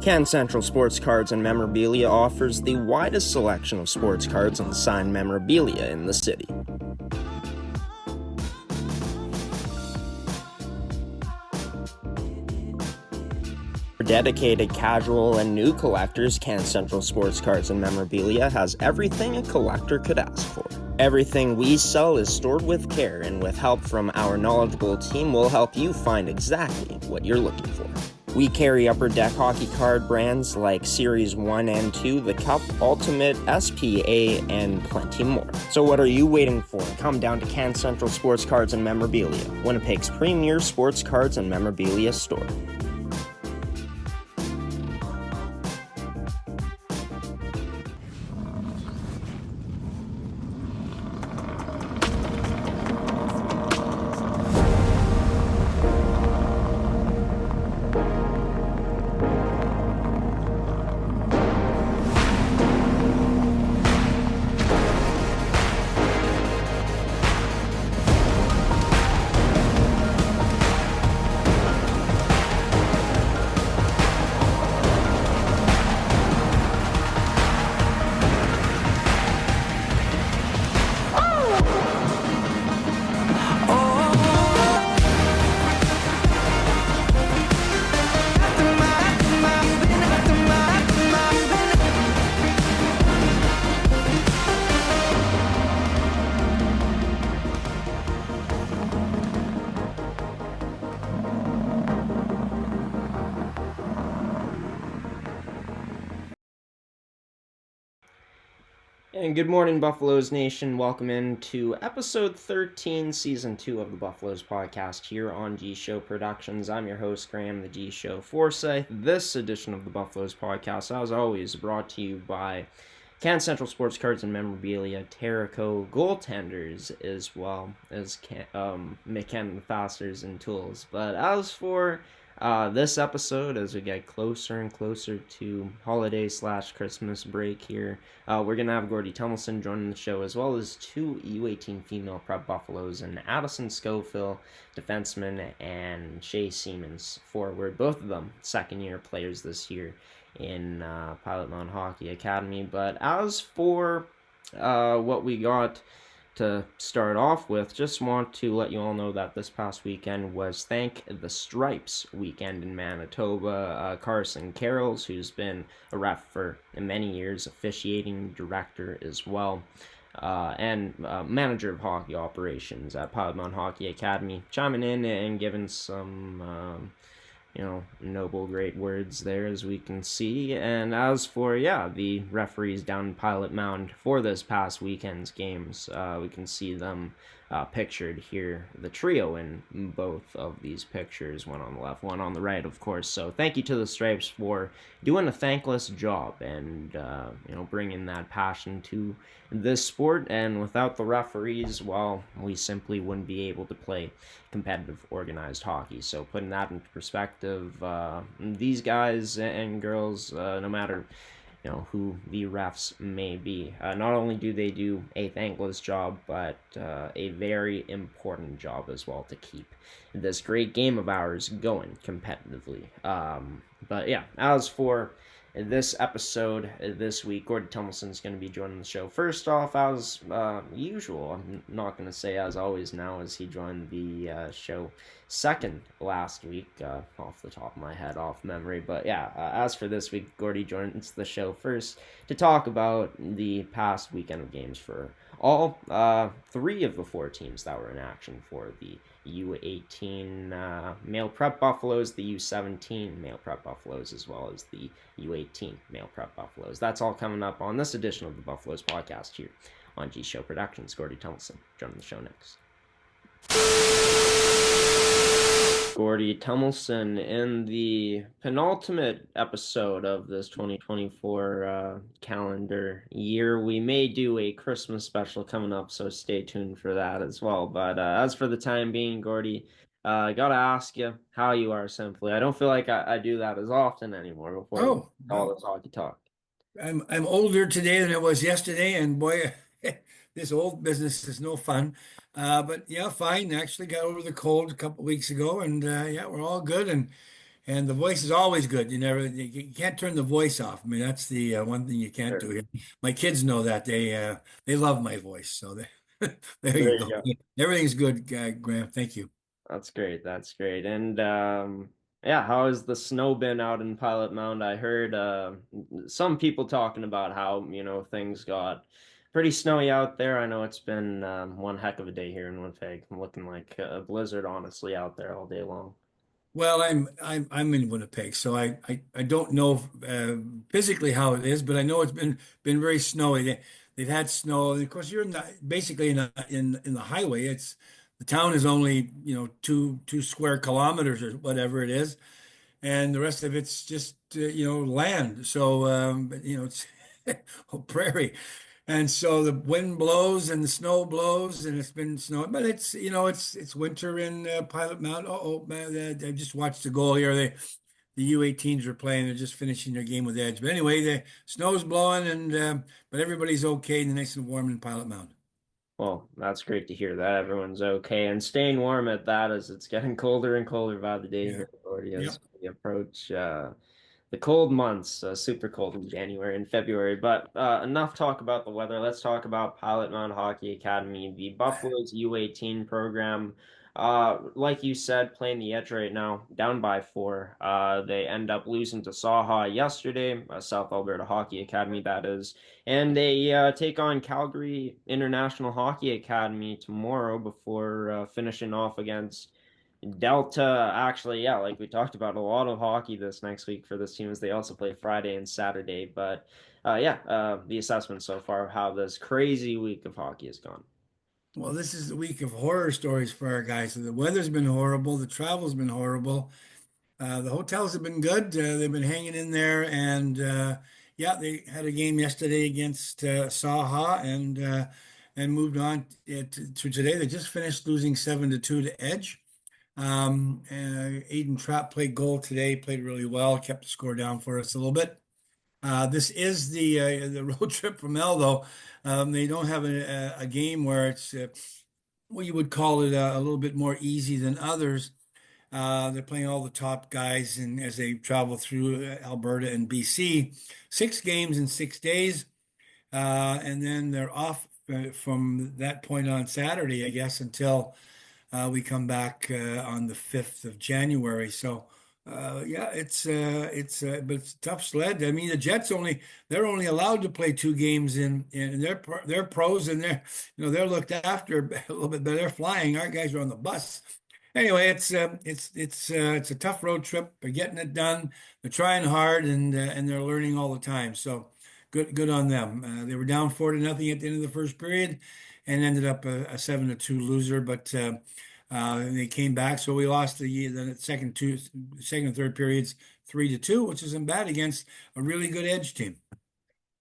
Can Central Sports Cards and Memorabilia offers the widest selection of sports cards and signed memorabilia in the city. For dedicated casual and new collectors, Can Central Sports Cards and Memorabilia has everything a collector could ask for. Everything we sell is stored with care, and with help from our knowledgeable team, we'll help you find exactly what you're looking for. We carry upper deck hockey card brands like Series 1 and 2, the Cup, Ultimate, SPA, and plenty more. So what are you waiting for? Come down to Can Central Sports Cards and Memorabilia, Winnipeg's premier sports cards and memorabilia store. And good morning, Buffaloes Nation. Welcome into episode 13, season 2 of the Buffaloes podcast here on G Show Productions. I'm your host, Graham, the G Show Forsyth. This edition of the Buffaloes podcast, as always, brought to you by Can Central Sports Cards and Memorabilia, Terrico Goaltenders, as well as McKenna Fasters and Tools. But as for this episode, as we get closer and closer to holiday/Christmas break here, we're going to have Gordie Tumilson joining the show, as well as two U18 Female Prep Buffaloes, and Addison Schofield, defenseman, and Shay Siemens, forward. Both of them second-year players this year in Pilot Mountain Hockey Academy. But as for what we got to start off with, just want to let you all know that this past weekend was Thank the Stripes weekend in Manitoba. Carson Carrolls, who's been a ref for many years, officiating director as well, and manager of hockey operations at Pilot Mountain Hockey Academy, chiming in and giving some noble, great words there, as we can see. And as for, the referees down in Pilot Mound for this past weekend's games, we can see them pictured here, the trio in both of these pictures, one on the left, one on the right, of course. So thank you to the Stripes for doing a thankless job and, bringing that passion to this sport. And without the referees, well, we simply wouldn't be able to play competitive organized hockey. So putting that into perspective, these guys and girls, no matter who the refs may be, not only do they do a thankless job, but a very important job as well to keep this great game of ours going competitively. But yeah, as for this episode this week, Gordie Tumilson is going to be joining the show. First off, as usual, I'm not going to say as always now, as he joined the show second last week, off the top of my head, off memory. But yeah, as for this week, Gordie joins the show first to talk about the past weekend of games for all three of the four teams that were in action for the U18 Male Prep Buffaloes, the U17 Male Prep Buffaloes, as well as the U18 Male Prep Buffaloes. That's all coming up on this edition of the Buffaloes podcast here on G Show Productions. Gordie Tumilson joining the show next. Gordie Tumilson, in the penultimate episode of this 2024 calendar year. We may do a Christmas special coming up, so stay tuned for that as well. But as for the time being, Gordie, I gotta ask you how you are simply. I don't feel like I do that as often anymore before all this hockey talk. I'm older today than I was yesterday, and boy, this old business is no fun. But yeah, fine. Actually got over the cold a couple weeks ago, and we're all good. And And the voice is always good. You can't turn the voice off. I mean, that's the one thing you can't Sure. do. My kids know that. They love my voice. So there There you you go. go. Everything's good, Graham. Thank you. That's great. That's great. And yeah, how has the snow been out in Pilot Mound? I heard some people talking about how, things got pretty snowy out there. I know it's been one heck of a day here in Winnipeg. Looking like a blizzard, honestly, out there all day long. Well, I'm in Winnipeg, so I don't know physically how it is, but I know it's been very snowy. They've had snow, and of course you're basically in the highway. It's the town is only two square kilometers or whatever it is, and the rest of it's just land. So but, it's a prairie, and so the wind blows and the snow blows, and it's been snowing. But it's winter in Pilot Mountain. Oh man, I just watched the goal here. The U18s are playing. They're just finishing their game with Edge. But anyway, the snow's blowing, and but everybody's okay and nice and warm in Pilot Mountain. Well, that's great to hear that everyone's okay and staying warm at that as it's getting colder and colder by the day Yeah. here, Gordy, Yep. as we approach the cold months, super cold in January and February. But enough talk about the weather. Let's talk about Pilot Mound Hockey Academy, the Buffalo's U18 program. Like you said, playing the Edge right now, down by 4. They end up losing to Saha yesterday, South Alberta Hockey Academy, that is. And they take on Calgary International Hockey Academy tomorrow before finishing off against Delta. Actually, yeah, like we talked about, a lot of hockey this next week for this team as they also play Friday and Saturday. But yeah, the assessment so far of how this crazy week of hockey has gone. Well, this is the week of horror stories for our guys. So the weather's been horrible, the travel's been horrible. The hotels have been good. They've been hanging in there, and yeah, they had a game yesterday against Saha, and moved on to today. They just finished losing 7-2 to Edge. Aiden Trapp played goal today, played really well, kept the score down for us a little bit. This is the road trip from Eldo. They don't have a game where it's what you would call it a little bit more easy than others. They're playing all the top guys, and as they travel through Alberta and BC, 6 games in 6 days, and then they're off from that point on Saturday, I guess, until we come back on the 5th of January. So, yeah, but it's a tough sled. I mean, the Jets they're only allowed to play 2 games and they're pros and they're looked after a little bit better. They're flying. Our guys are on the bus. Anyway, it's a tough road trip. They're getting it done. They're trying hard and they're learning all the time. So good on them. They were down 4-0 at the end of the first period and ended up a 7-2 loser, but they came back. So we lost the second and third periods 3-2, which isn't bad against a really good Edge team.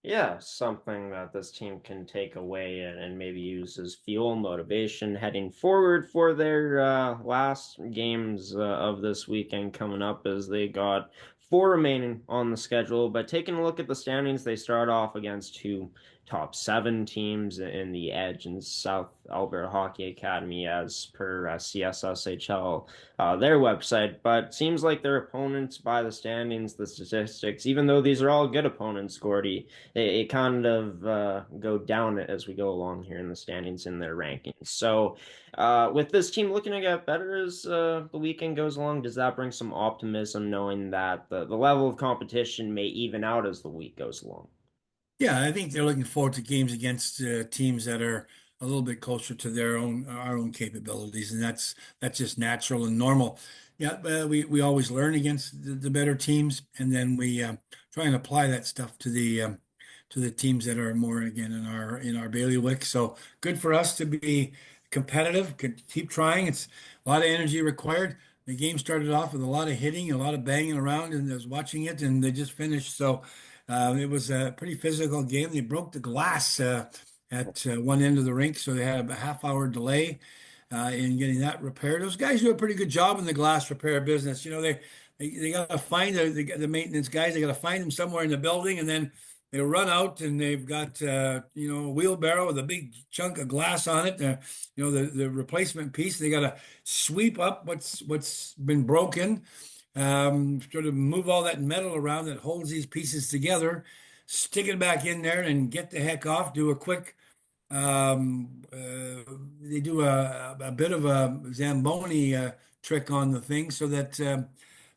Yeah, something that this team can take away and maybe use as fuel motivation heading forward for their last games of this weekend coming up as they got 4 remaining on the schedule. But taking a look at the standings, they start off against 2 top 7 teams in the Edge and South Alberta Hockey Academy as per CSSHL, their website. But seems like their opponents by the standings, the statistics, even though these are all good opponents, Gordy, it kind of go down as we go along here in the standings in their rankings. So, with this team looking to get better as the weekend goes along, does that bring some optimism knowing that the level of competition may even out as the week goes along? Yeah, I think they're looking forward to games against teams that are a little bit closer to our own capabilities, and that's just natural and normal. Yeah, we always learn against the better teams, and then we try and apply that stuff to the teams that are more again in our bailiwick. So good for us to be competitive, keep trying. It's a lot of energy required. The game started off with a lot of hitting, a lot of banging around, and I was watching it, and they just finished. So. It was a pretty physical game. They broke the glass at one end of the rink, so they had a half-hour delay in getting that repaired. Those guys do a pretty good job in the glass repair business. They got to find the maintenance guys. They got to find them somewhere in the building, and then they run out and they've got a wheelbarrow with a big chunk of glass on it. The replacement piece. They got to sweep up what's been broken sort of move all that metal around that holds these pieces together, stick it back in there, and get the heck off. Do a quick. They do a bit of a Zamboni trick on the thing so that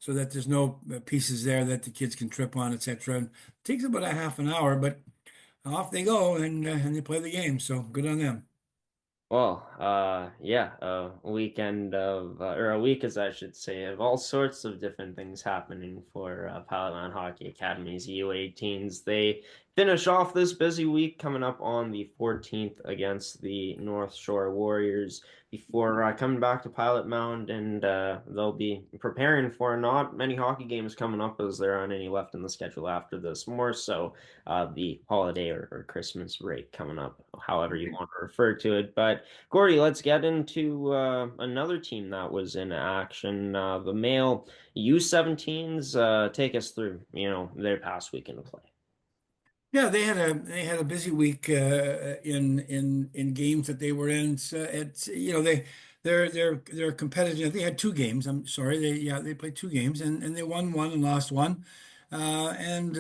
there's no pieces there that the kids can trip on, etc. It takes about a half an hour, but off they go and they play the game. So good on them. Well, yeah, a weekend of, or a week, as I should say, of all sorts of different things happening for Pilot Mountain Hockey Academy's U18s. They finish off this busy week coming up on the 14th against the North Shore Warriors before coming back to Pilot Mound, and they'll be preparing for not many hockey games coming up as there aren't any left in the schedule after this. More so the holiday or Christmas break coming up, however you want to refer to it. But Gordie, let's get into another team that was in action. The male U17s. Take us through, their past weekend of play. Yeah, they had a busy week in games that they were in. So it's they're competitive. They had two games. I'm sorry. They played two games and they won one and lost one. And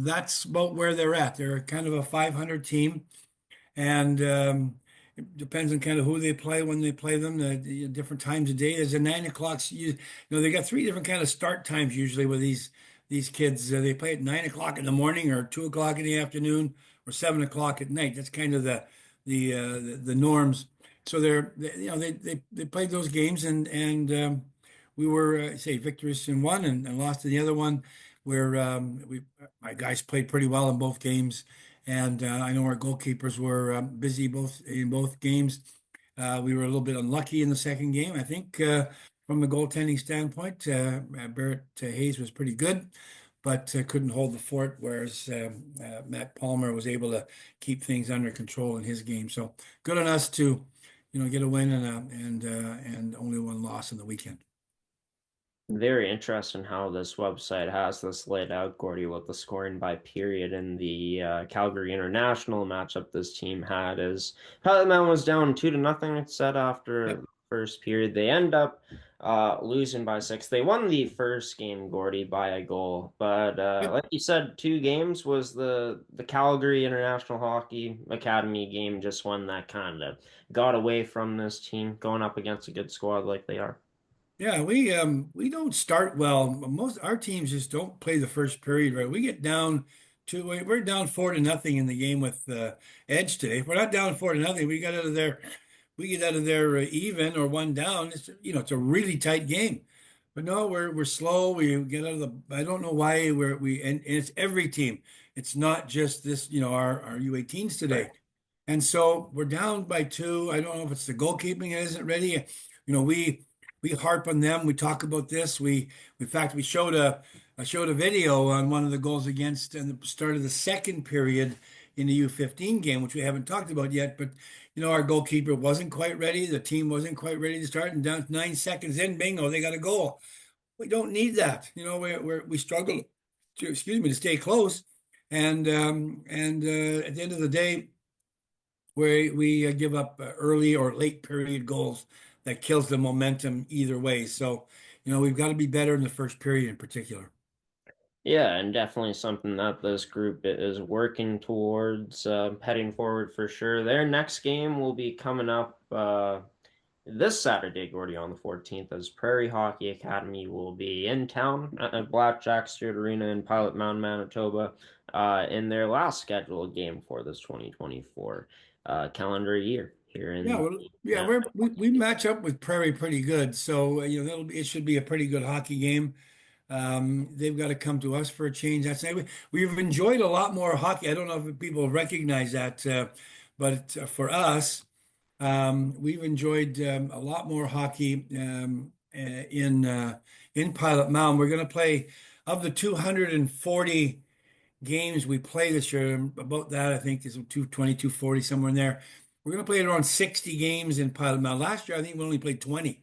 that's about where they're at. They're kind of a 500 team. And it depends on kind of who they play when they play them, the different times of day. There's a 9 o'clock. They got three different kind of start times usually with these kids. They play at 9 o'clock in the morning, or 2 o'clock in the afternoon, or 7 o'clock at night. That's kind of the norms. So they played those games, and we were say victorious in one and lost in the other one. Where we my guys played pretty well in both games. And I know our goalkeepers were busy in both games. We were a little bit unlucky in the second game, I think, from the goaltending standpoint. Barrett Hayes was pretty good, but couldn't hold the fort, whereas Matt Palmer was able to keep things under control in his game. So good on us to, get a win and only one loss in the weekend. Very interesting how this website has this laid out, Gordy, with the scoring by period in the Calgary International matchup this team had is Pilot Mountain was down 2-0, it said, after Yep. the first period. They end up losing by 6. They won the first game, Gordy, by a goal. But Yep. like you said, two games was the Calgary International Hockey Academy game, just one that kind of got away from this team going up against a good squad like they are. Yeah, we don't start well. Most our teams just don't play the first period right. We get down we're down 4-0 in the game with Edge today. If we're not down 4-0, we get out of there even or one down. It's a really tight game. But no, we're slow. We get out of the. I don't know why and it's every team. It's not just this, our U18s Right. today. And so we're down by two. I don't know if it's the goalkeeping that isn't ready. We harp on them. We talk about this. In fact, I showed a video on one of the goals against in the start of the second period in the U15 game, which we haven't talked about yet. But our goalkeeper wasn't quite ready. The team wasn't quite ready to start, and down 9 seconds in, bingo, they got a goal. We don't need that. We struggle to, excuse me, to stay close, and at the end of the day where we give up early or late period goals that kills the momentum either way. So, we've got to be better in the first period in particular. Yeah, and definitely something that this group is working towards heading forward for sure. Their next game will be coming up this Saturday, Gordy, on the 14th, as Prairie Hockey Academy will be in town at Blackjack Street Arena in Pilot Mountain, Manitoba, in their last scheduled game for this 2024 calendar year here Yeah, in well, yeah, the we match up with Prairie pretty good, so it should be a pretty good hockey game. They've got to come to us for a change. I'd say we've enjoyed a lot more hockey. I don't know if people recognize that, but for us, we've enjoyed a lot more hockey in Pilot Mountain. We're going to play of the 240 games we play this year. About that, I think is 220, 240, somewhere in there. We're going to play around 60 games in Pilot Mountain. Last year, I think we only played 20.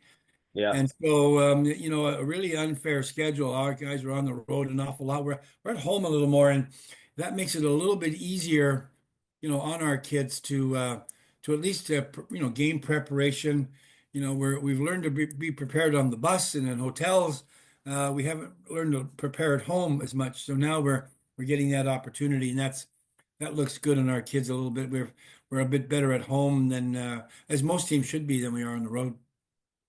yeah. And so, a really unfair schedule. Our guys are on the road an awful lot. We're at home a little more, and that makes it a little bit easier, on our kids to at least game preparation. We've learned to be prepared on the bus and in hotels, we haven't learned to prepare at home as much. So now we're getting that opportunity, and that looks good on our kids a little bit. We're a bit better at home than as most teams should be than we are on the road.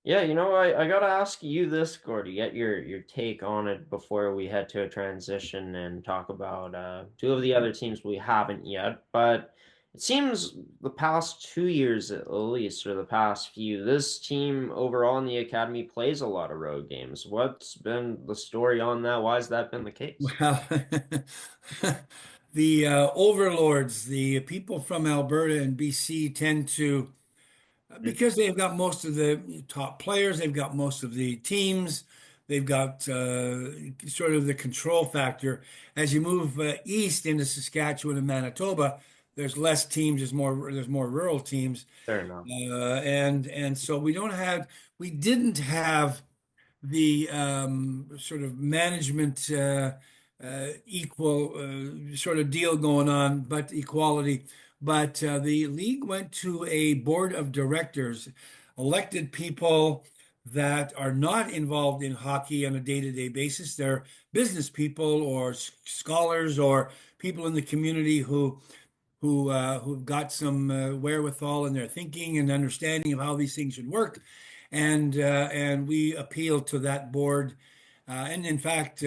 Yeah, I gotta ask you this, Gordy, get your take on it before we head to a transition and talk about two of the other teams we haven't yet. But it seems the past 2 years at least, or the past few, this team overall in the academy plays a lot of road games. What's been the story on that? Why has that been the case? Well, the overlords, the people from Alberta and BC tend to, because they've got most of the top players, they've got most of the teams, they've got sort of the control factor. As you move east into Saskatchewan and Manitoba, there's less teams, there's more rural teams, Fair enough. and so we didn't have the sort of management equal sort of deal going on, but equality. But the league went to a board of directors, elected people that are not involved in hockey on a day-to-day basis. They're business people or scholars or people in the community who've got some wherewithal in their thinking and understanding of how these things should work, and we appealed to that board, and in fact,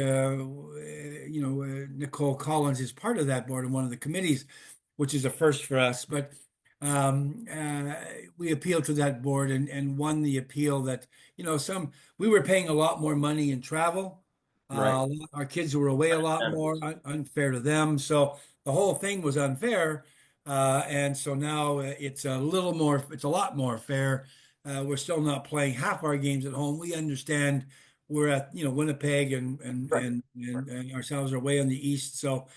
Nicole Collins is part of that board and one of the committees, which is a first for us. But um, uh, we appealed to that board and won the appeal that some we were paying a lot more money in travel. Right. Our kids were away a lot more, Understandable. unfair to them. So the whole thing was unfair. And so now it's a lot more fair. We're still not playing half our games at home. We understand we're at, Winnipeg Right. and ourselves are way on the east. So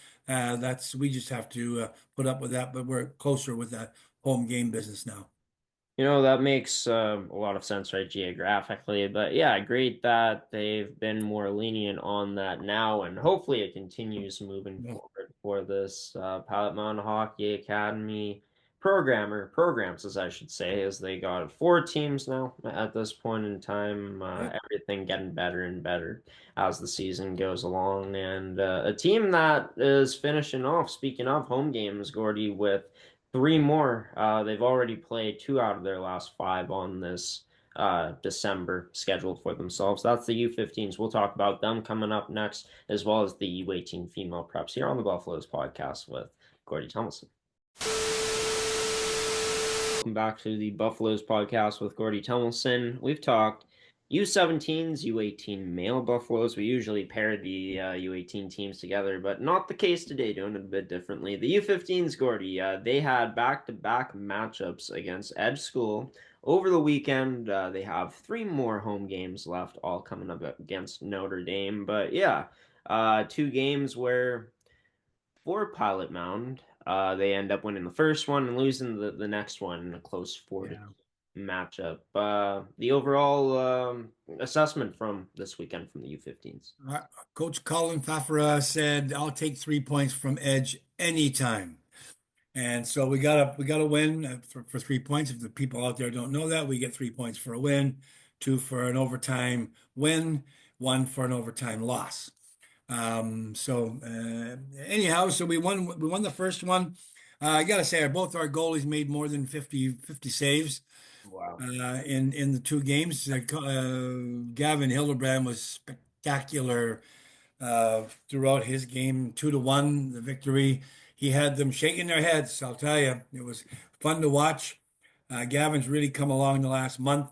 we just have to put up with that, but we're closer with that home game business now. That makes a lot of sense, right, geographically. But yeah, great that they've been more lenient on that now, and hopefully it continues moving Yeah. forward for this Pilot Mountain Hockey Academy programs, as I should say, as they got four teams now at this point in time. Yeah. Everything getting better and better as the season goes along, and a team that is finishing off. Speaking of home games, Gordy, with three more. They've already played two out of their last five on this December scheduled for themselves. That's the U15s. We'll talk about them coming up next, as well as the U18 Female Preps here on the Buffaloes podcast with Gordie Tumilson. Welcome back to the Buffaloes podcast with Gordie Tumilson. We've talked U17s, U18 male Buffaloes. We usually pair the U18 teams together, but not the case today, doing it a bit differently. The U15s, Gordie, they had back-to-back matchups against Edge School over the weekend. They have three more home games left, all coming up against Notre Dame. But yeah, two games where for Pilot Mound. They end up winning the first one and losing the next one in a close 4-2 Yeah. matchup. The overall assessment from this weekend from the U15s. Uh, Coach Colin Fafara said, "I'll take 3 points from Edge anytime." And so we gotta win for 3 points. If the people out there don't know that, we get 3 points for a win, two for an overtime win, one for an overtime loss. Anyhow, so we won the first one. I gotta say, both our goalies made more than 50 saves Wow. in the two games. Gavin Hildebrand was spectacular throughout his game, 2-1, the victory. He had them shaking their heads. I'll tell you, it was fun to watch. Gavin's really come along the last month,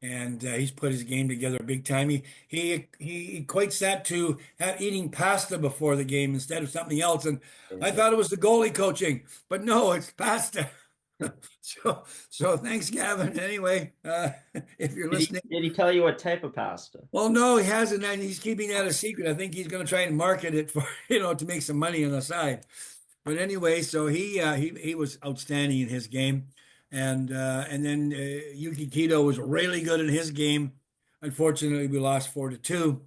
and he's put his game together big time. He equates that to eating pasta before the game instead of something else. And I thought it was the goalie coaching, but no, it's pasta. So thanks, Gavin. Anyway, if you're Did he, listening. did he tell you what type of pasta? Well, no, he hasn't, and he's keeping that a secret. I think he's going to try and market it for to make some money on the side. But anyway, so he was outstanding in his game, and then Yuki Kito was really good in his game. Unfortunately, we lost 4-2,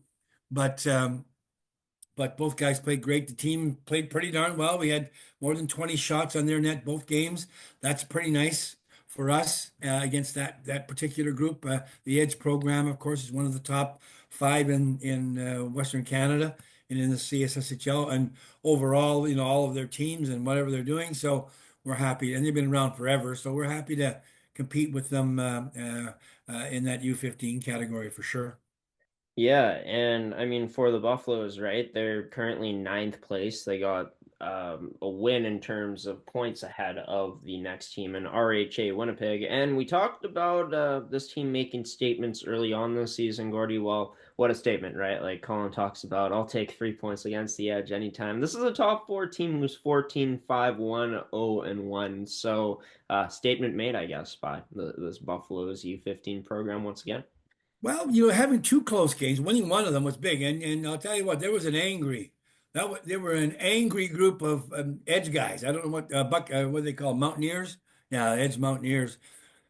but but both guys played great. The team played pretty darn well. We had more than 20 shots on their net both games. That's pretty nice for us against that particular group. The Edge program, of course, is one of the top five in Western Canada and in the CSSHL and overall, all of their teams and whatever they're doing. So we're happy, and they've been around forever. So we're happy to compete with them in that U15 category for sure. Yeah, and I mean for the Buffaloes, right? They're currently ninth place. They got a win in terms of points ahead of the next team in RHA Winnipeg. And we talked about this team making statements early on this season, Gordie. Well, what a statement, right? Like Colin talks about, I'll take 3 points against the Edge anytime. This is a top four team who's 14-5-1-0-1. So statement made, I guess, by this Buffaloes U15 program once again. Well, having two close games, winning one of them was big, and I'll tell you what, there was an angry. They were an angry group of Edge guys. I don't know what they call Mountaineers. Yeah, Edge Mountaineers,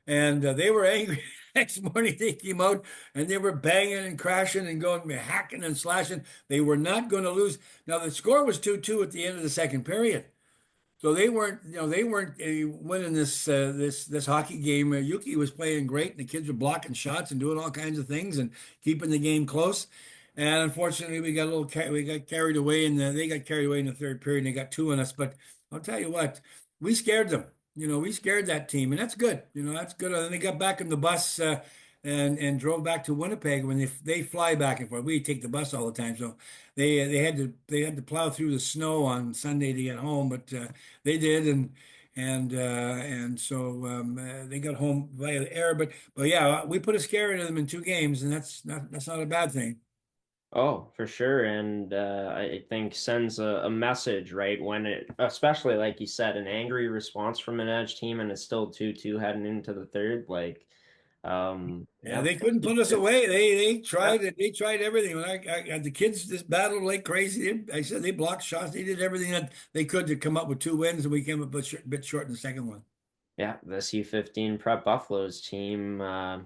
and they were angry. Next morning they came out and they were banging and crashing and going hacking and slashing. They were not going to lose. Now the score was 2-2 at the end of the second period. So they weren't winning this hockey game. Yuki was playing great, and the kids were blocking shots and doing all kinds of things and keeping the game close. And unfortunately, we got carried away, and they got carried away in the third period, and they got two on us. But I'll tell you what, we scared them. We scared that team, and that's good. That's good. And they got back on the bus and drove back to Winnipeg. When they fly back and forth, we take the bus all the time, so they had to plow through the snow on Sunday to get home, but they did, and so they got home via the air. But yeah, we put a scare into them in two games, and that's not a bad thing. Oh, for sure. And I think sends a message, right? When it, especially like you said, an angry response from an Edge team and it's still 2-2 heading into the third. Like, Yeah, yeah. they couldn't put us away. They Yeah. tried it. They tried everything. When the kids just battled like crazy. I said they blocked shots. They did everything that they could to come up with two wins, and we came up a bit short in the second one. Yeah, this U15 Prep Buffaloes team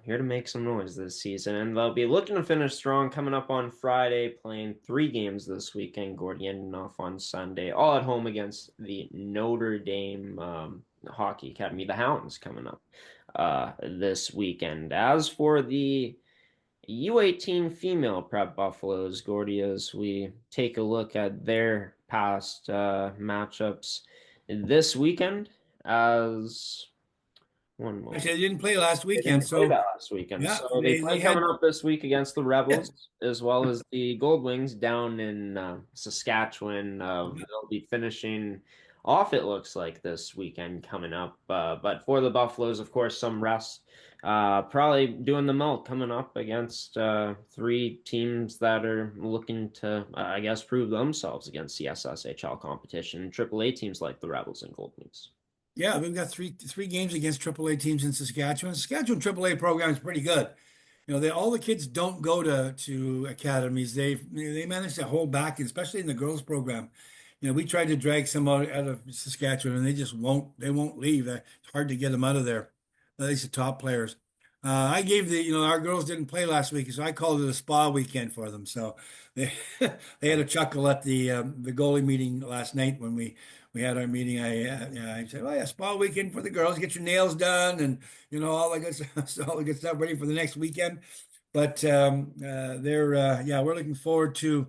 here to make some noise this season. And they'll be looking to finish strong coming up on Friday, playing 3 games this weekend. Gordie ending off on Sunday, all at home against the Notre Dame Hockey Academy, the Hounds, coming up this weekend. As for the U18 Female Prep Buffaloes, Gordie, as we take a look at their past matchups this weekend, as one moment. Actually, they didn't play last They weekend, didn't play so that last weekend. yeah, So they they play coming had up this week against the Rebels as well as the Gold Wings down in Saskatchewan. They'll be finishing off, it looks like, this weekend coming up. But for the Buffaloes, of course, some rest. Probably doing the milk coming up against 3 teams that are looking to, I guess, prove themselves against the SSHL competition. AAA teams like the Rebels and Gold Wings. yeah, we've got three games against AAA teams in Saskatchewan. Saskatchewan AAA program is pretty good. All the kids don't go to academies. They manage to hold back, especially in the girls program. We tried to drag some out of Saskatchewan, and they just won't. They won't leave. It's hard to get them out of there. At least the top players. I gave our girls didn't play last week, so I called it a spa weekend for them. So they they had a chuckle at the goalie meeting last night when we had our meeting. I said, "Oh yeah, spa weekend for the girls. Get your nails done and all the good stuff, all the good stuff ready for the next weekend." But we're looking forward to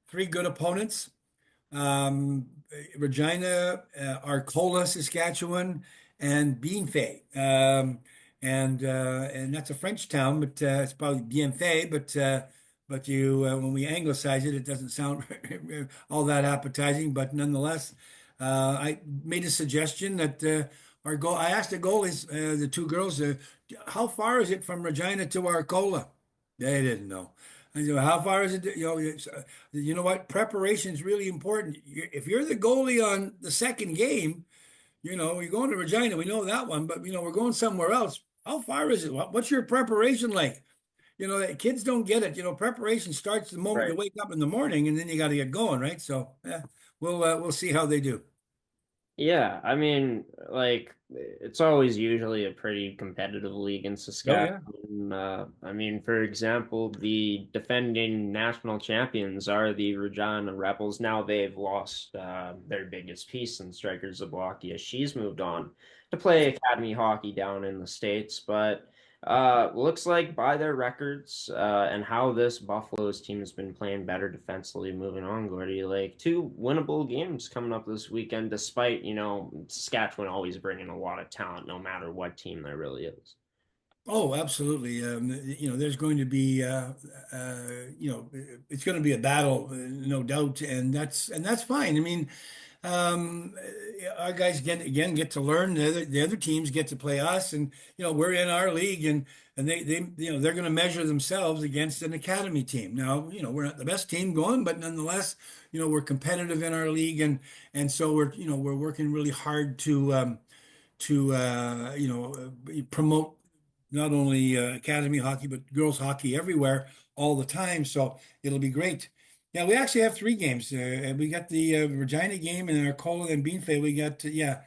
3 good opponents. Um, Regina, Arcola, Saskatchewan, and Bienfait. And that's a French town, but it's probably Bienfait. But when we anglicize it, it doesn't sound all that appetizing. But nonetheless, I made a suggestion that our goal. I asked the goalies, the 2 girls, how far is it from Regina to Arcola? They didn't know. I said, how far is it? You know what? Preparation is really important. If you're the goalie on the second game, you're going to Regina. We know that one, but we're going somewhere else. How far is it? What's your preparation like? Kids don't get it. Preparation starts the moment Right. you wake up in the morning, and then you got to get going, right? So, yeah, we'll see how they do. Yeah, I mean, like it's always usually a pretty competitive league in Oh yeah. Saskatchewan. I mean, for example, the defending national champions are the Regina Rebels. Now they've lost their biggest piece in striker Zablocki as she's moved on to play academy hockey down in the States. But looks like by their records and how this Buffaloes team has been playing better defensively moving on, Gordie, like 2 winnable games coming up this weekend, despite, Saskatchewan always bringing a lot of talent no matter what team there really is. Oh, absolutely. There's going to be, it's going to be a battle, no doubt, and that's fine. I mean, um, our guys get to learn. The other teams get to play us, and we're in our league, and they're going to measure themselves against an academy team. Now, we're not the best team going, but nonetheless, we're competitive in our league, and so we're working really hard to promote not only academy hockey but girls hockey everywhere all the time. So it'll be great. Yeah, we actually have 3 games. We got the Regina game and Arcola and Beanfay. We got the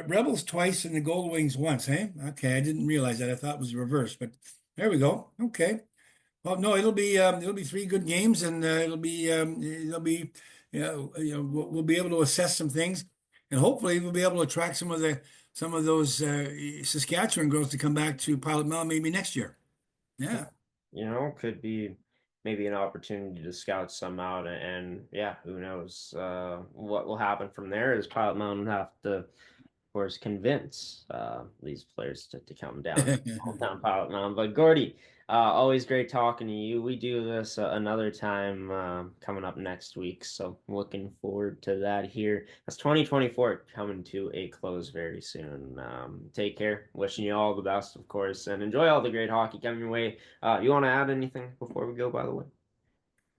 Rebels twice and the Gold Wings once. Hey, okay, I didn't realize that. I thought it was reversed, but there we go. Okay. Well, no, it'll be 3 good games, and we'll be able to assess some things, and hopefully we'll be able to attract some of those Saskatchewan girls to come back to Pilot Mountain maybe next year. Yeah. Could be maybe an opportunity to scout some out, and yeah, who knows what will happen from there. Is Pilot Mountain have to, of course, convince these players to come down, down Pilot Mountain. But Gordie, always great talking to you. We do this another time coming up next week, so looking forward to that here. That's 2024 coming to a close very soon. Take care. Wishing you all the best, of course, and enjoy all the great hockey coming your way. You want to add anything before we go, by the way?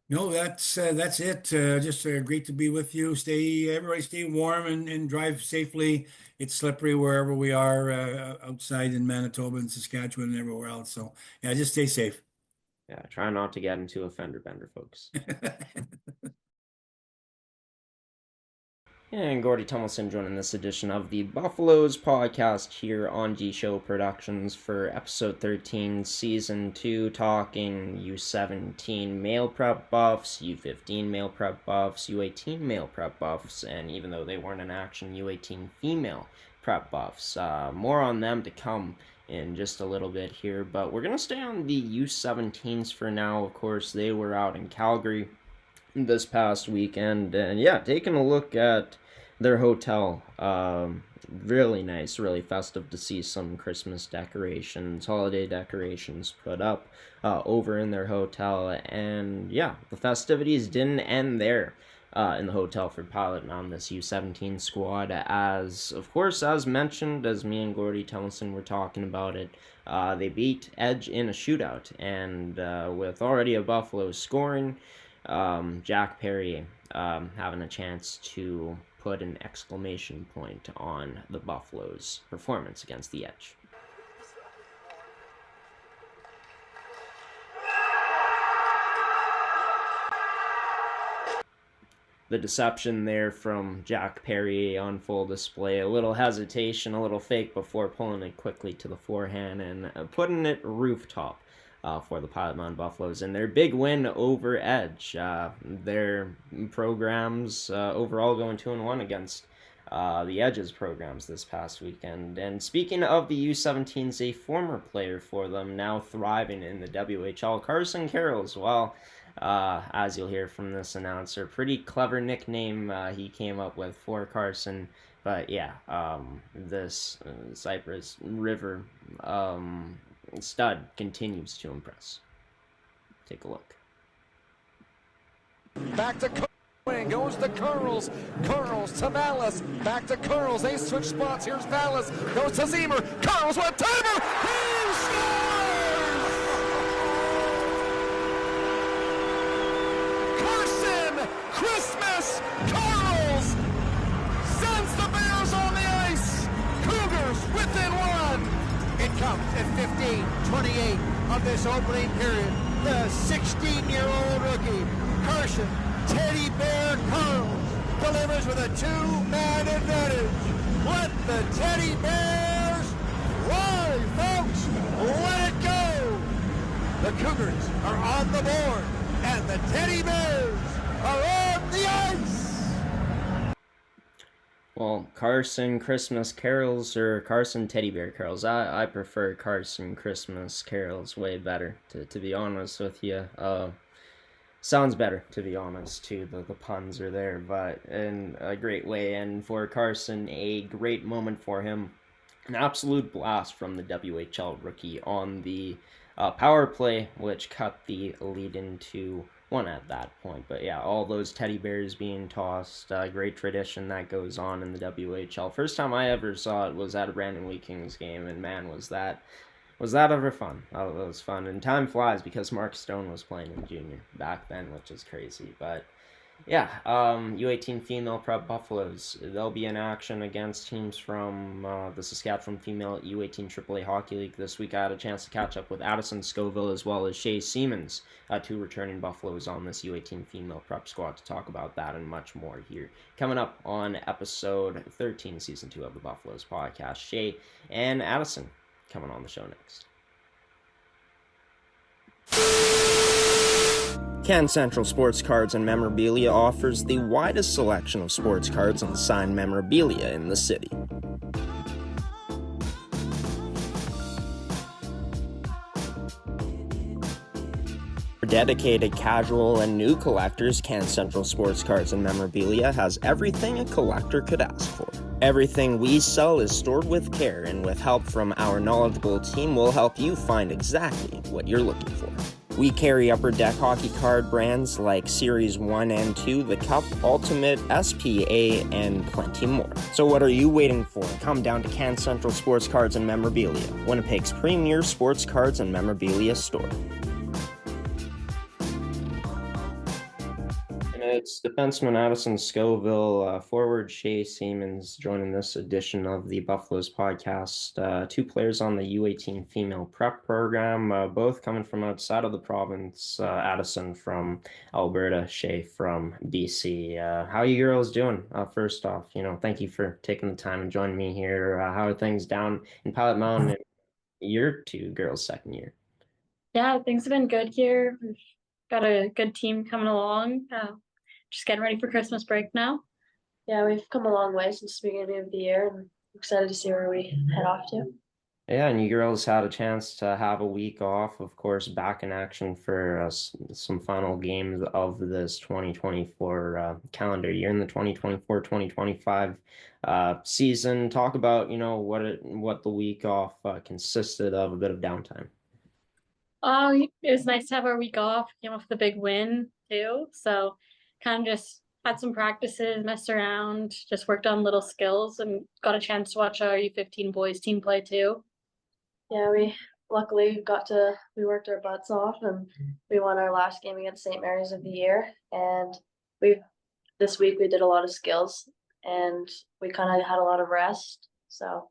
No, that's it. Just great to be with you. Everybody stay warm and drive safely. It's slippery wherever we are outside in Manitoba and Saskatchewan and everywhere else. So yeah, just stay safe. Yeah, try not to get into a fender bender, folks. And Gordie Tumilson joining this edition of the Buffaloes podcast here on G-Show Productions for episode 13, season 2, talking U17 male prep buffs, U15 male prep buffs, U18 male prep buffs, and even though they weren't in action, U18 female prep buffs. More on them to come in just a little bit here, but we're going to stay on the U17s for now. Of course, they were out in Calgary this past weekend, and yeah, taking a look at their hotel. Really nice, really festive to see some Christmas decorations, holiday decorations put up over in their hotel. And yeah, the festivities didn't end there in the hotel for Pilot Mountain, this U17 squad, as of course, as mentioned, as me and Gordie Tumilson were talking about it, they beat Edge in a shootout, and with already a Buffalo scoring, Jack Perry having a chance to put an exclamation point on the Buffaloes' performance against the Edge. The deception there from Jack Perry on full display. A little hesitation, a little fake before pulling it quickly to the forehand and putting it rooftop. For the Pilot Mountain Buffaloes and their big win over Edge. Their programs overall going 2-1 against the Edge's programs this past weekend. And speaking of the U17s, a former player for them now thriving in the WHL, Carson Carrolls. Well, as you'll hear from this announcer, pretty clever nickname he came up with for Carson. But yeah, this Cypress River stud continues to impress. Take a look. Back to wing, goes to Curls. Curls to Malice. Back to Curls. They switch spots. Here's Malice. Goes to Zemer. Curls with timer. He scores! Carson Christmas Curls sends the Bears on the ice. Cougars within 1. It comes at 15:28 of this opening period. The 16-year-old rookie, Carson Teddy Bear Carls, delivers with a 2-man advantage. Let the Teddy Bears fly, folks. Let it go. The Cougars are on the board, and the Teddy Bears are on the ice. Well, Carson Christmas carols or Carson teddy bear carols. I prefer Carson Christmas carols way better, to be honest with you. Sounds better, to be honest, too. The puns are there, but in a great way. And for Carson, a great moment for him. An absolute blast from the WHL rookie on the power play, which cut the lead into one at that point. But yeah, all those teddy bears being tossed, great tradition that goes on in the WHL. First time I ever saw it was at a Brandon Wheat Kings game, and man, was that ever fun? Oh, it was fun, and time flies because Mark Stone was playing in junior back then, which is crazy. But yeah, U18 Female Prep Buffaloes. They'll be in action against teams from the Saskatchewan Female U18 AAA Hockey League this week. I had a chance to catch up with Addison Scoville as well as Shay Siemens, two returning Buffaloes on this U18 Female Prep squad, to talk about that and much more here. Coming up on episode 13, season 2 of the Buffaloes podcast. Shay and Addison coming on the show next. Can Central Sports Cards and Memorabilia offers the widest selection of sports cards and signed memorabilia in the city. For dedicated casual and new collectors, Can Central Sports Cards and Memorabilia has everything a collector could ask for. Everything we sell is stored with care, and with help from our knowledgeable team, we'll help you find exactly what you're looking for. We carry Upper Deck hockey card brands like Series 1 and 2, The Cup, Ultimate, SPA, and plenty more. So what are you waiting for? Come down to Can Central Sports Cards and Memorabilia, Winnipeg's premier sports cards and memorabilia store. It's defenseman Addison Scoville, forward Shay Siemens joining this edition of the Buffaloes podcast. Two players on the U18 Female Prep program, both coming from outside of the province. Addison from Alberta, Shay from BC. How are you girls doing? First off, thank you for taking the time and joining me here. How are things down in Pilot Mountain in your two girls' second year? Yeah, things have been good here. We've got a good team coming along. Just getting ready for Christmas break now. Yeah, we've come a long way since the beginning of the year, and I'm excited to see where we head off to. Yeah, and you girls had a chance to have a week off, of course, back in action for some final games of this 2024 calendar year in the 2024-2025 season. Talk about, what the week off consisted of, a bit of downtime. It was nice to have our week off. Came off the big win too, so kind of just had some practices, messed around, just worked on little skills, and got a chance to watch our U15 boys team play too. Yeah, we luckily we worked our butts off, and we won our last game against St. Mary's of the year. And this week we did a lot of skills, and we kind of had a lot of rest. So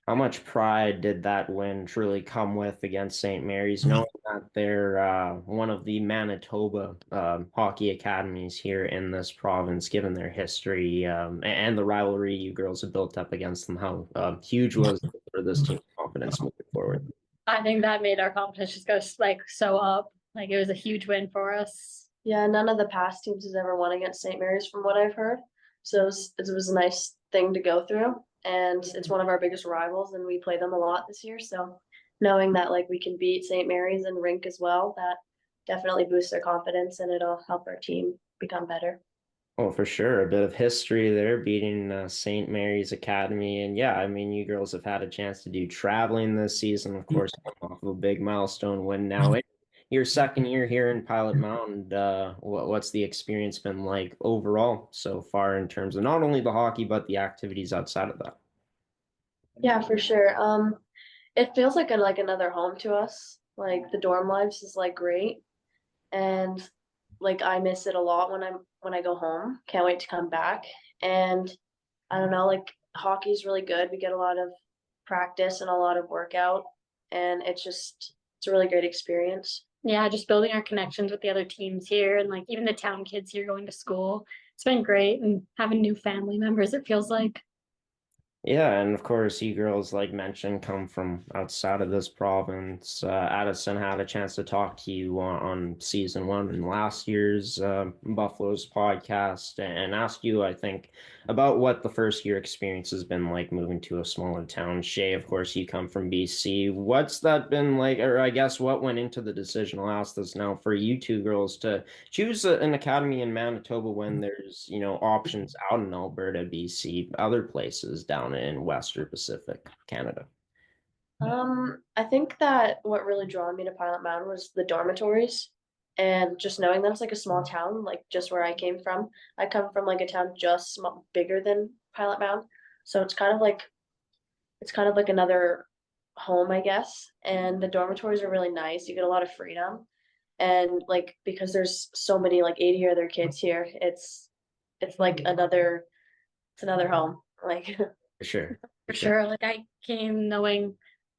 how much pride did that win truly come with against St. Mary's, knowing that they're one of the Manitoba hockey academies here in this province, given their history and the rivalry you girls have built up against them? How huge was it for this team's confidence moving forward? I think that made our confidence just go so up. It was a huge win for us. Yeah, none of the past teams has ever won against St. Mary's from what I've heard. So it was a nice thing to go through. And it's one of our biggest rivals, and we play them a lot this year. So knowing that we can beat St. Mary's and rink as well, that definitely boosts their confidence, and it'll help our team become better. Oh, for sure. A bit of history there, beating St. Mary's Academy. And yeah, you girls have had a chance to do traveling this season, of course, off of a big milestone win now. Your second year here in Pilot Mountain, what's the experience been like overall so far in terms of not only the hockey, but the activities outside of that? Yeah, for sure. It feels like another home to us. The dorm lives is great, and I miss it a lot when I go home. Can't wait to come back. And I don't know, hockey's really good. We get a lot of practice and a lot of workout, and it's a really great experience. Yeah, just building our connections with the other teams here, and even the town kids here going to school. It's been great, and having new family members, it feels like. Yeah, and of course, you girls, like mentioned, come from outside of this province. Addison had a chance to talk to you on season one in last year's Buffaloes podcast and ask you, I think, about what the first year experience has been like moving to a smaller town. Shay, of course, you come from BC. What's that been like, or I guess what went into the decision? I'll ask this now for you two girls to choose an academy in Manitoba when there's, options out in Alberta, BC, other places down in Western Pacific Canada. I think that what really drew me to Pilot Mountain was the dormitories and just knowing that it's like a small town, like just where I came from. I come from like a town just bigger than Pilot Mountain, so it's kind of like another home, I guess. And the dormitories are really nice. You get a lot of freedom, and like because there's so many like 80 other kids here, it's like another home. Like For sure. For For sure. sure. Like I came knowing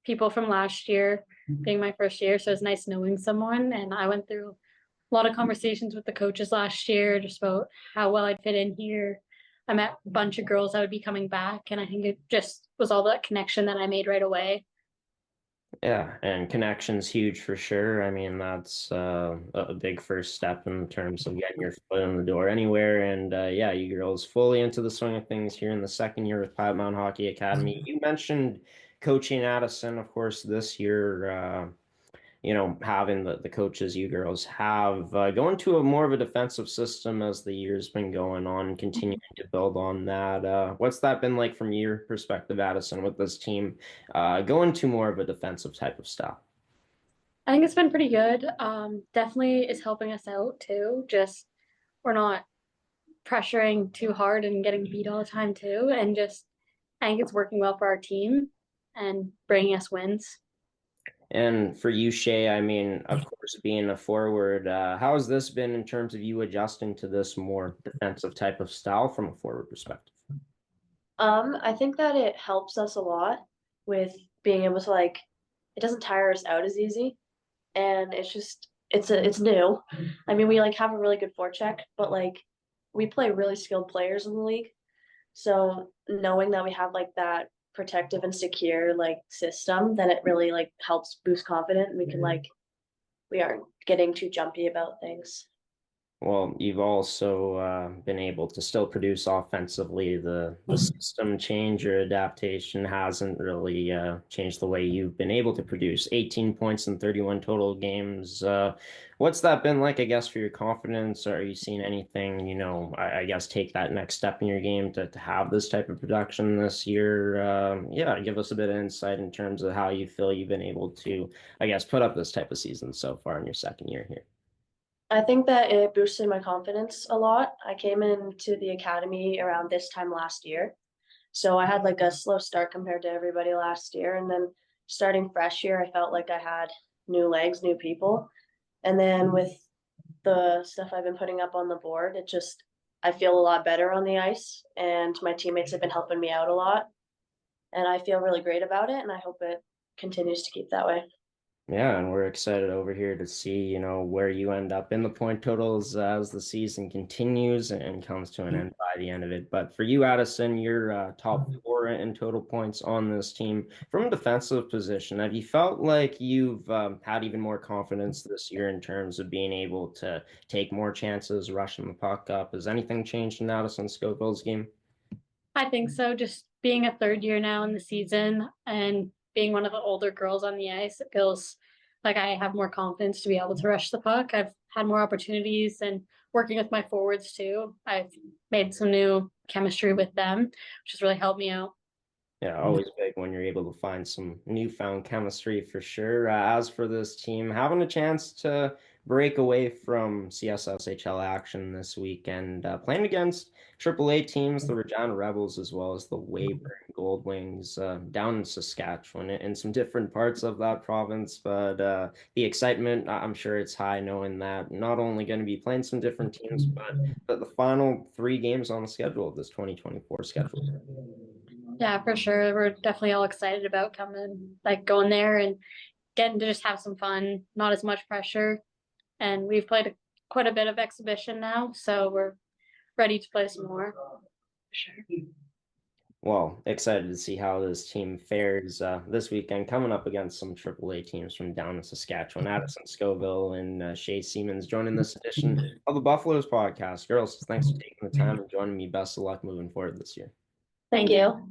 people from last year, being my first year, so it's nice knowing someone. And I went through a lot of conversations with the coaches last year just about how well I'd fit in here. I met a bunch of girls that would be coming back, and I think it just was all that connection that I made right away. Yeah, and connection's huge for sure. I mean, that's a big first step in terms of getting your foot in the door anywhere. And yeah, you girls fully into the swing of things here in the second year with Pilot Mountain Hockey Academy. You mentioned coaching Addison, of course, this year. Having the coaches you girls have going to a more of a defensive system as the year's been going on, continuing to build on that. What's that been like from your perspective, Addison, with this team going to more of a defensive type of style? I think it's been pretty good. Definitely is helping us out too. Just we're not pressuring too hard and getting beat all the time too. And just I think it's working well for our team and bringing us wins. And for you, Shay, I mean, of course, being a forward, how has this been in terms of you adjusting to this more defensive type of style from a forward perspective? I think that it helps us a lot with being able to like it doesn't tire us out as easy, and it's new. I mean, we like have a really good forecheck, but like we play really skilled players in the league. So knowing that we have like that protective and secure like system, then it really like helps boost confidence. We can like we aren't getting too jumpy about things. Well, you've also been able to still produce offensively. The system change or adaptation hasn't really changed the way you've been able to produce 18 points in 31 total games. What's that been like, I guess, for your confidence? Are you seeing anything, I guess, take that next step in your game to have this type of production this year? Yeah, give us a bit of insight in terms of how you feel you've been able to, I guess, put up this type of season so far in your second year here. I think that it boosted my confidence a lot. I came into the academy around this time last year. So I had like a slow start compared to everybody last year. And then starting fresh year, I felt like I had new legs, new people. And then with the stuff I've been putting up on the board, I feel a lot better on the ice. And my teammates have been helping me out a lot. And I feel really great about it. And I hope it continues to keep that way. Yeah, and we're excited over here to see, where you end up in the point totals as the season continues and comes to an end by the end of it. But for you, Addison, you're top four in total points on this team. From a defensive position, have you felt like you've had even more confidence this year in terms of being able to take more chances, rushing the puck up? Has anything changed in Addison Scoville's game? I think so. Just being a third year now in the season and being one of the older girls on the ice, it feels like I have more confidence to be able to rush the puck. I've had more opportunities and working with my forwards too. I've made some new chemistry with them, which has really helped me out. Yeah, always big when you're able to find some newfound chemistry for sure. As for this team, having a chance to break away from CSSHL action this weekend, playing against AAA teams, the Regina Rebels, as well as the Weyburn Gold Wings down in Saskatchewan in some different parts of that province. But the excitement, I'm sure it's high knowing that not only going to be playing some different teams, but the final three games on the schedule of this 2024 schedule. Yeah, for sure. We're definitely all excited about coming, like going there and getting to just have some fun, not as much pressure. And we've played quite a bit of exhibition now, so we're ready to play some more. For sure. Well, excited to see how this team fares this weekend, coming up against some AAA teams from down in Saskatchewan. Addison Scoville and Shay Siemens joining this edition of the Buffaloes podcast. Girls, thanks for taking the time and joining me. Best of luck moving forward this year. Thank you.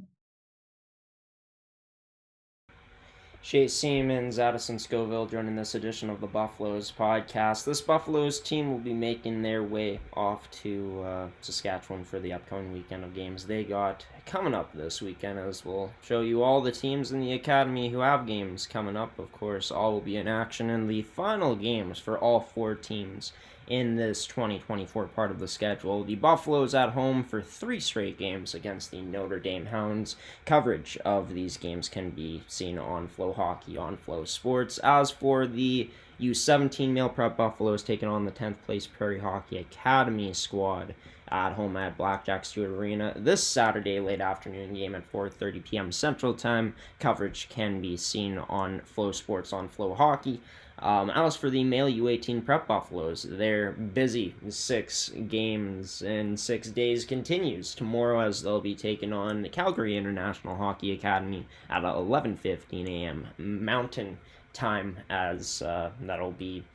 Shay Siemens, Addison Scoville joining this edition of the Buffaloes podcast. This Buffaloes team will be making their way off to Saskatchewan for the upcoming weekend of games they got coming up this weekend, as we'll show you all the teams in the academy who have games coming up. Of course, all will be in action in the final games for all 4 teams in this 2024 part of the schedule. The Buffaloes at home for 3 straight games against the Notre Dame Hounds. Coverage of these games can be seen on Flow Hockey on Flow Sports. As for the U17 Male Prep Buffaloes taking on the 10th place Prairie Hockey Academy squad at home at Blackjack Stewart Arena this Saturday late afternoon game at 4:30 p.m. Central Time. Coverage can be seen on Flow Sports on Flow Hockey. As for the male U18 Prep Buffaloes, their busy 6 games in 6 days continues tomorrow, as they'll be taking on the Calgary International Hockey Academy at 11:15 a.m. Mountain Time, as that'll be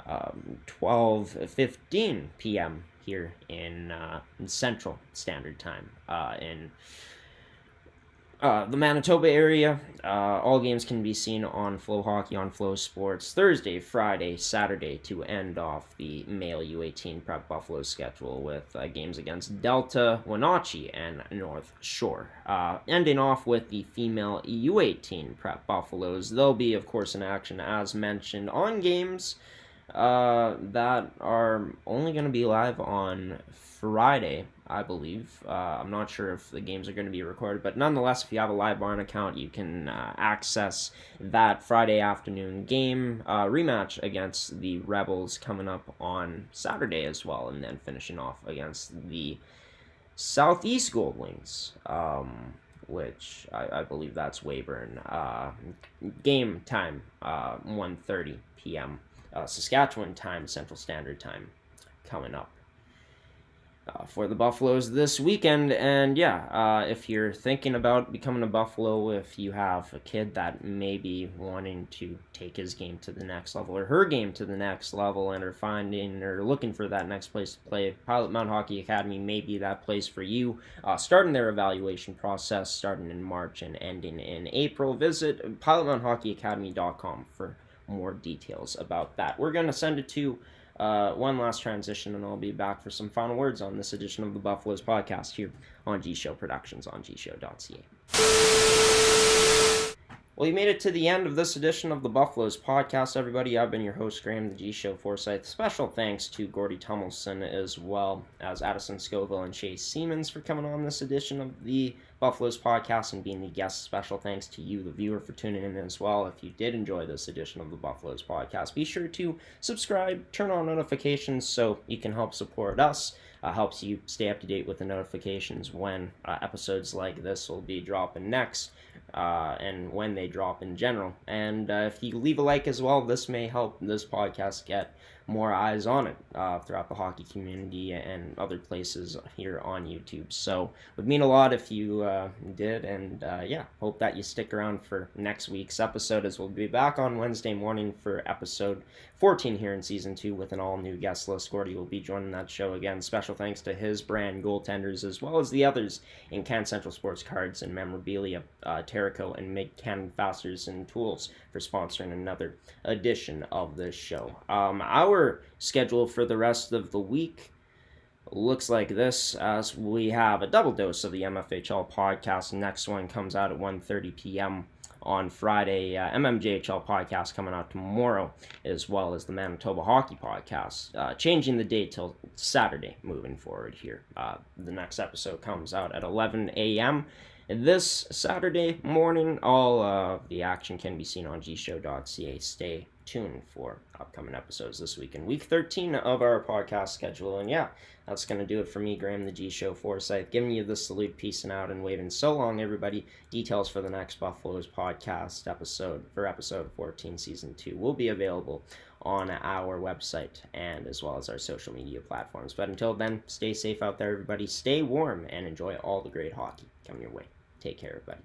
12:15 p.m. here in Central Standard Time in the Manitoba area. All games can be seen on Flow Hockey on Flow Sports Thursday, Friday, Saturday to end off the male U18 Prep Buffalo schedule with games against Delta, Wenatchee, and North Shore. Ending off with the female U18 Prep Buffaloes. They'll be, of course, in action as mentioned on games that are only going to be live on Friday, I believe. I'm not sure if the games are going to be recorded, but nonetheless, if you have a Live Barn account, you can access that Friday afternoon game rematch against the Rebels coming up on Saturday as well, and then finishing off against the Southeast Goldwings, which I believe that's Weyburn. Game time, 1:30 p.m. Saskatchewan time, Central Standard Time, coming up for the Buffaloes this weekend. And if you're thinking about becoming a Buffalo, if you have a kid that may be wanting to take his game to the next level or her game to the next level and are finding or looking for that next place to play, Pilot Mountain Hockey Academy may be that place for you. Starting their evaluation process starting in March and ending in April. Visit pilotmountainhockeyacademy.com for more details about that. We're going to send it to one last transition, and I'll be back for some final words on this edition of the Buffaloes podcast here on G-Show Productions on gshow.ca. Well, you made it to the end of this edition of the Buffaloes podcast, everybody. I've been your host, Graham, the G-Show Forsyth. Special thanks to Gordie Tumilson, as well as Addison Scoville and Shay Siemens for coming on this edition of the Buffaloes podcast and being the guest. Special thanks to you, the viewer, for tuning in as well. If you did enjoy this edition of the Buffaloes podcast, be sure to subscribe, turn on notifications so you can help support us. Helps you stay up to date with the notifications when episodes like this will be dropping next, and when they drop in general. And if you leave a like as well, this may help this podcast get more eyes on it throughout the hockey community and other places here on YouTube. So it would mean a lot if you did, and hope that you stick around for next week's episode, as we'll be back on Wednesday morning for episode 14 here in season 2 with an all-new guest list. Gordie will be joining that show again. Special thanks to his brand goaltenders, as well as the others in Can Central Sports Cards and Memorabilia, Terrico and Mid-Cannon Fasteners and Tools, for sponsoring another edition of this show. Our schedule for the rest of the week looks like this, as we have a double dose of the MFHL podcast. Next one comes out at 1:30 p.m. on Friday. MMJHL podcast coming out tomorrow, as well as the Manitoba Hockey podcast. Changing the date till Saturday moving forward here. The next episode comes out at 11 a.m. this Saturday morning. All of the action can be seen on gshow.ca. Stay tuned for upcoming episodes this week in week 13 of our podcast schedule. And that's going to do it for me, Graham, the G-Show Forsyth, giving you the salute, peacing out, and waving so long, everybody. Details for the next Buffaloes podcast episode, for episode 14, season 2, will be available on our website and as well as our social media platforms. But until then, stay safe out there, everybody. Stay warm and enjoy all the great hockey. come your way. Take care, everybody.